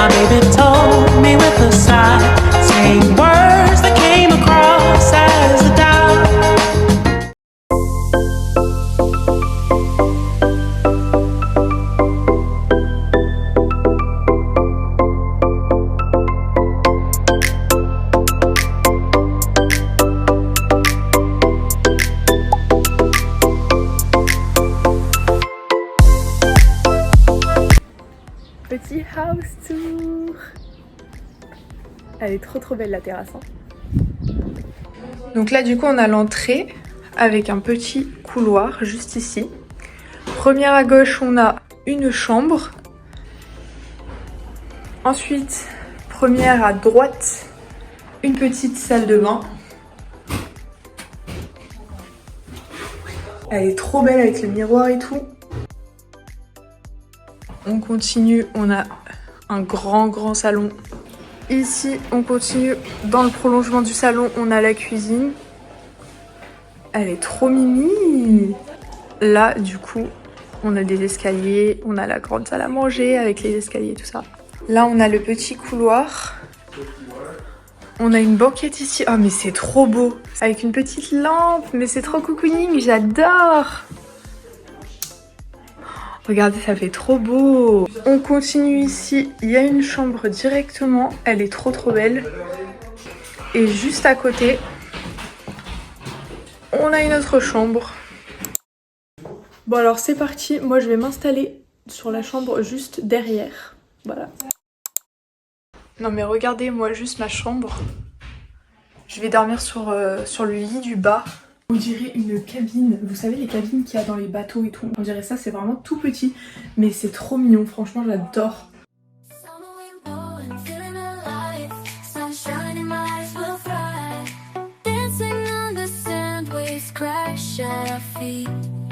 My baby told me with a sigh, saying words that came across as a doubt. Petit house tour. Elle est trop belle la terrasse. Hein. Donc là du coup on a l'entrée avec un petit couloir juste ici. Première à gauche on a une chambre. Ensuite première à droite une petite salle de bain. Elle est trop belle avec le miroir et tout. On continue, on a un grand salon. Ici, on continue dans le prolongement du salon, on a la cuisine. Elle est trop mimi. Là, du coup, on a des escaliers, on a la grande salle à manger avec les escaliers et tout ça. Là, on a le petit couloir. On a une banquette ici. Oh, mais c'est trop beau. Avec une petite lampe, mais c'est trop cocooning, j'adore. Regardez, ça fait trop beau. On continue ici, il y a une chambre directement, elle est trop belle. Et juste à côté, on a une autre chambre. Bon alors c'est parti, moi je vais m'installer sur la chambre juste derrière. Voilà. Non mais regardez, moi juste ma chambre. Je vais dormir sur le lit du bas. On dirait une cabine, vous savez les cabines qu'il y a dans les bateaux et tout. On dirait ça, c'est vraiment tout petit, mais c'est trop mignon, franchement j'adore.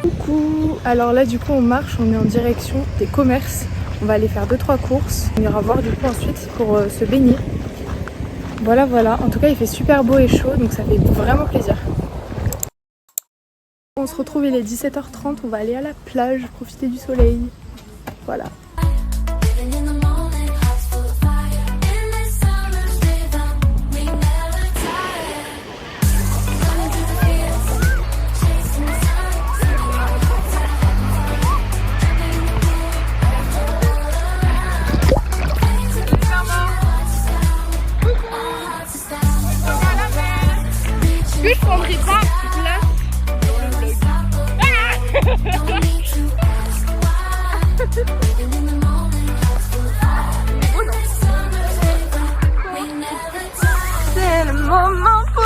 Coucou. Alors là du coup on marche, on est en direction des commerces. On va aller faire 2-3 courses. On ira voir du coup ensuite pour se baigner. Voilà. En tout cas il fait super beau et chaud, donc ça fait vraiment plaisir. On se retrouve, il est 17h30, on va aller à la plage, profiter du soleil. Voilà. Lui, je prendrai pas là. C'est le moment pour...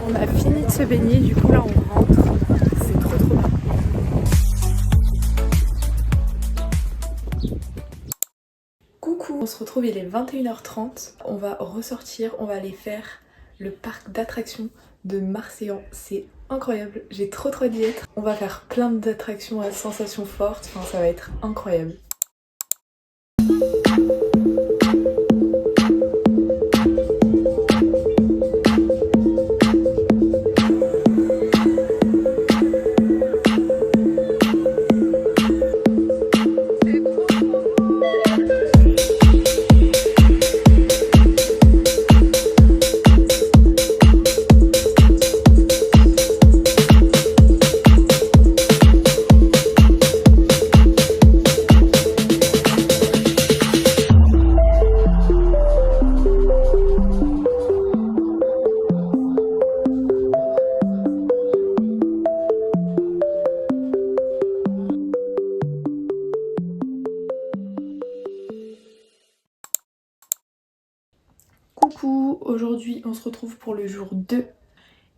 On a fini de se baigner, du coup là on rentre. C'est trop bien. Coucou, on se retrouve, il est 21h30. On va ressortir, on va aller faire le parc d'attractions de Marseillan. C'est incroyable, j'ai trop d'y être. On va faire plein d'attractions à sensations fortes, enfin ça va être incroyable. Coucou, aujourd'hui on se retrouve pour le jour 2.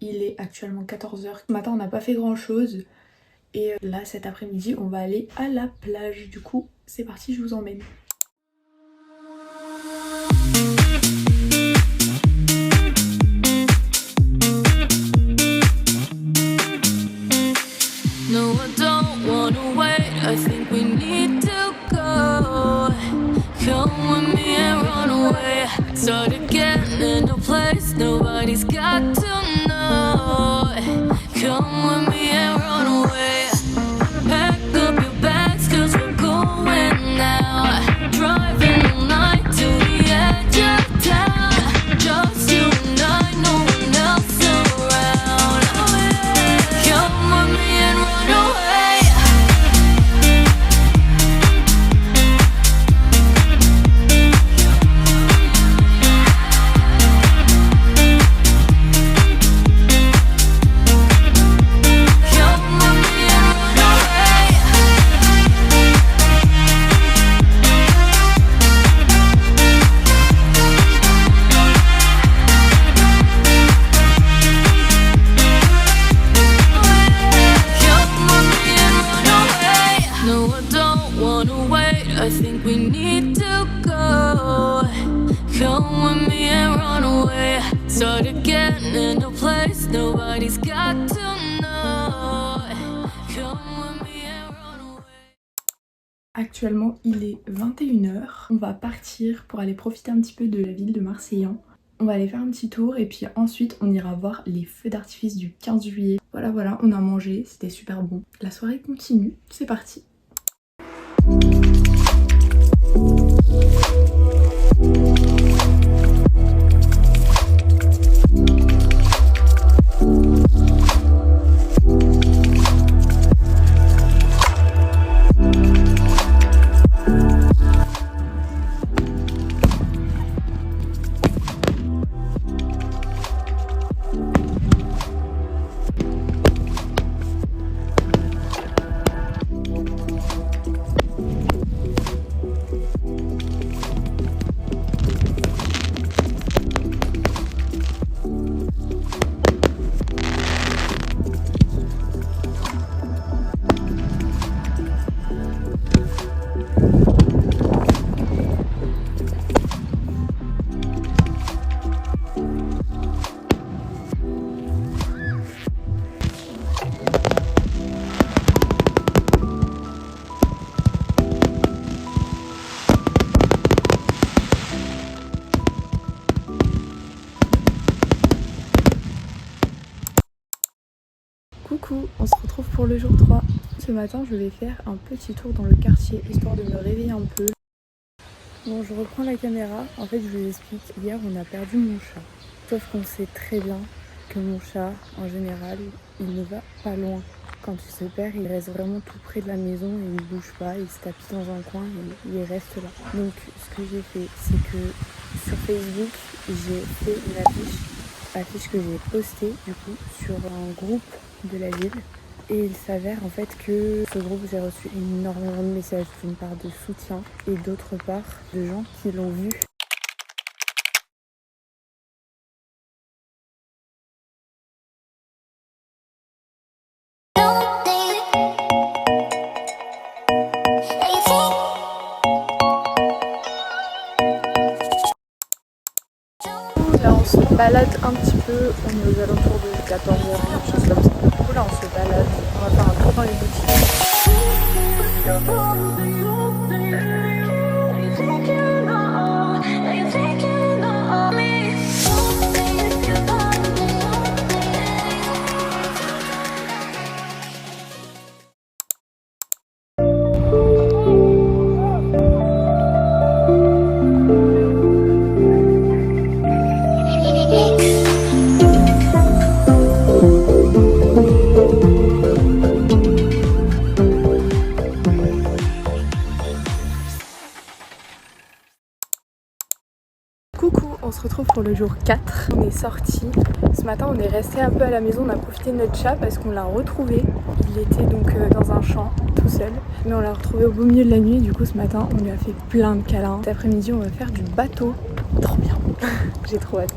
Il est actuellement 14h. Ce matin on n'a pas fait grand chose. Et là cet après-midi on va aller à la plage. Du coup c'est parti, je vous emmène. Somebody's got to know. Come with me and run away. Actuellement, il est 21 h. On va partir pour aller profiter un petit peu de la ville de Marseillan. On va aller faire un petit tour et puis ensuite on ira voir les feux d'artifice du 15 juillet. Voilà, on a mangé, c'était super bon. La soirée continue, c'est parti. Coucou, on se retrouve pour le jour 3. Ce matin, je vais faire un petit tour dans le quartier, histoire de me réveiller un peu. Bon, je reprends la caméra. En fait, je vous explique. Hier, on a perdu mon chat. Sauf qu'on sait très bien que mon chat, en général, il ne va pas loin. Quand il se perd, il reste vraiment tout près de la maison et il bouge pas, il se tapit dans un coin et il reste là. Donc, ce que j'ai fait, c'est que sur Facebook, j'ai fait une affiche que j'ai postée, du coup, sur un groupe de la ville. Et il s'avère en fait que ce groupe, j'ai reçu énormément de messages, d'une part de soutien et d'autre part de gens qui l'ont vu. Là on se balade un petit peu, on est aux alentours de 14 h, quelque chose comme ça. Du coup là on se balade, on va faire un tour dans les boutiques. Coucou, on se retrouve pour le jour 4. On est sorti. Ce matin, on est resté un peu à la maison. On a profité de notre chat parce qu'on l'a retrouvé. Il était donc dans un champ tout seul. Mais on l'a retrouvé au beau milieu de la nuit. Du coup, ce matin, on lui a fait plein de câlins. Cet après-midi, on va faire du bateau. Trop bien. J'ai trop hâte.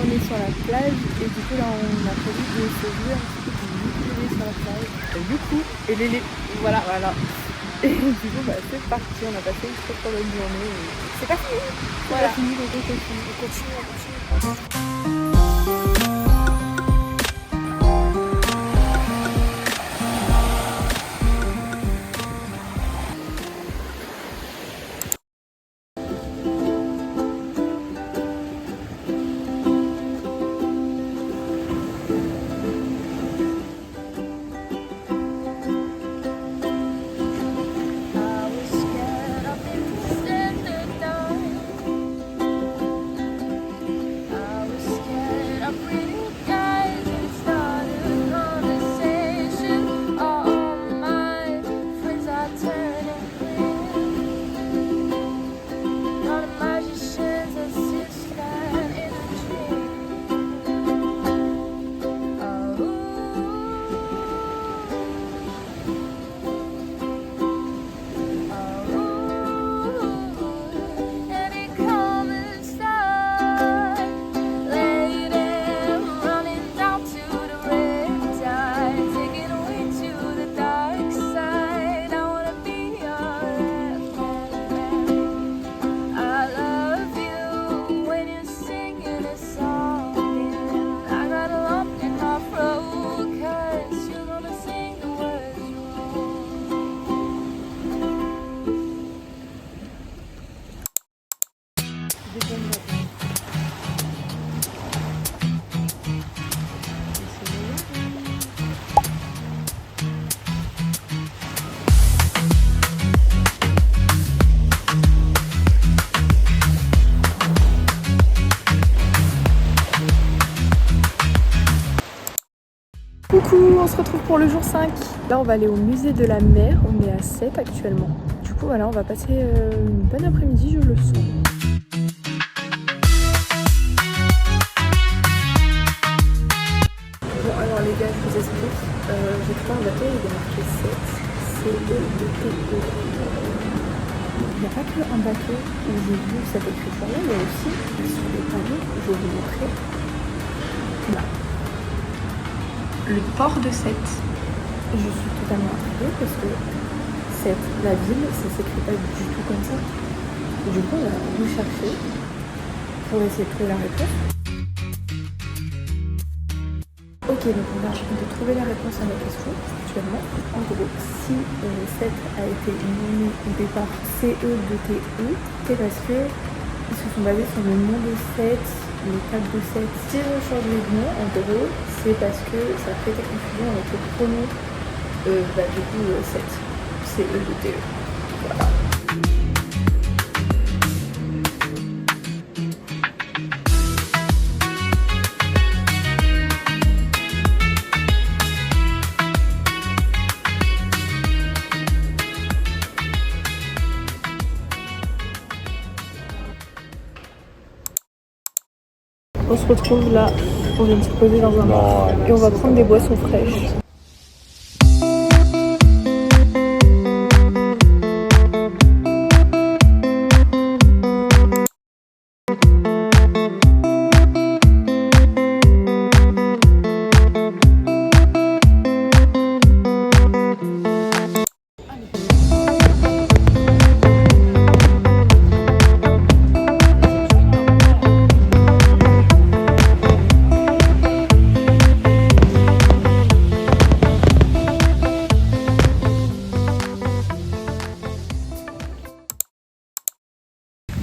on est sur la plage et du coup là on a prévu de se jouer un petit peu du ukulélé sur la plage. Du coup, et Lélé, voilà. Et du coup bah c'est parti, on a passé une très bonne journée. Et c'est pas fini. Voilà. C'est pas fini, donc on continue. Coucou, on se retrouve pour le jour 5. Là on va aller au musée de la mer, on est à 7 actuellement. Du coup voilà, on va passer une bonne après-midi, je le sens. Bon alors les gars, je vous explique, j'ai trouvé un bateau, il est marqué 7, C-E-2-T-E. Il n'y a pas que un bateau où j'ai vu cette écriture-là, il y a aussi sur les panneaux, je vais vous montrer, là. Le port de Sète. Je suis totalement intriguée parce que Sète, la ville, ça s'écrit pas du tout comme ça. Du coup, on va nous chercher pour essayer de trouver la réponse. Ok, donc on vient de trouver la réponse à ma question actuellement. En gros, si Sète a été nommé au départ CE2TE, c'est parce que ils se sont basés sur le nom de Sète, le cap de Sète. Si ils ont changé de nom, en gros, c'est parce que ça fait des confusions avec le pronom du coup Sète, CE2TE. Voilà. On se retrouve là, on vient de se poser dans un bar et on va prendre des boissons fraîches.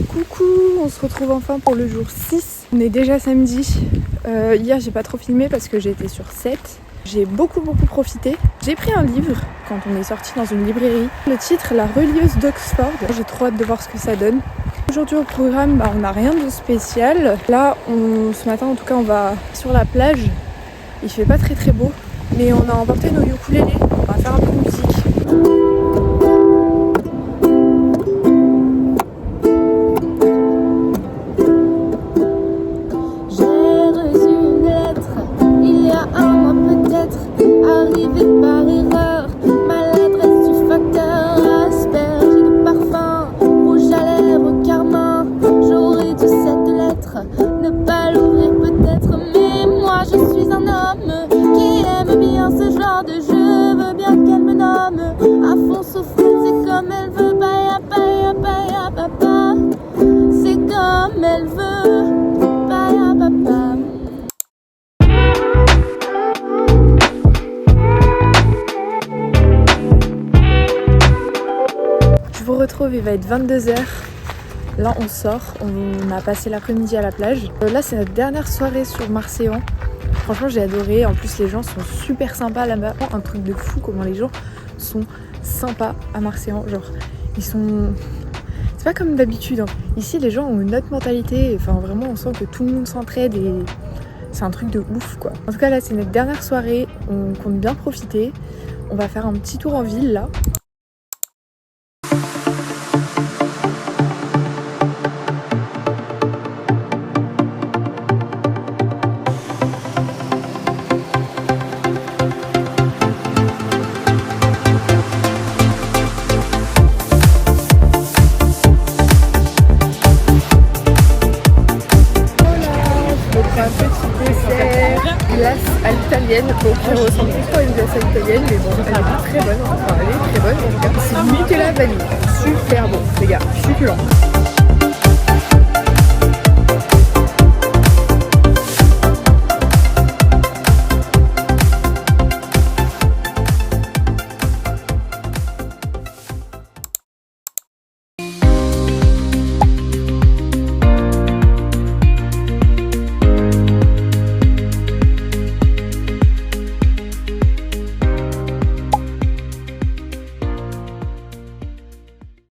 Coucou, on se retrouve enfin pour le jour 6. On est déjà samedi. Hier j'ai pas trop filmé parce que j'ai été sur 7. J'ai beaucoup profité. J'ai pris un livre quand on est sorti dans une librairie. Le titre, La relieuse d'Oxford. J'ai trop hâte de voir ce que ça donne. Aujourd'hui au programme, on n'a rien de spécial. Là, ce matin en tout cas, on va sur la plage. Il fait pas très beau, mais on a emporté nos ukulélés. On va faire un peu de musique. Arrivé par erreur, maladresse du facteur, asperge de parfum, rouge à lèvres, carmin. J'aurais dû cette lettre, ne pas l'ouvrir peut-être. retrouve, il va être 22h. Là on sort, on a passé l'après-midi à la plage. Là c'est notre dernière soirée sur Marseillan. Franchement j'ai adoré, en plus les gens sont super sympas là-bas. Un truc de fou comment les gens sont sympas à Marseillan. Genre ils sont... C'est pas comme d'habitude. Hein. Ici les gens ont une autre mentalité. Enfin vraiment on sent que tout le monde s'entraide et c'est un truc de ouf quoi. En tout cas là c'est notre dernière soirée, on compte bien profiter. On va faire un petit tour en ville là. Glace à l'italienne, donc qui ressemble plus à une glace à l'italienne, mais bon, elle est pas très bonne, enfin elle est très bonne en tout cas. C'est du Nutella vanille, super bon les gars, succulent.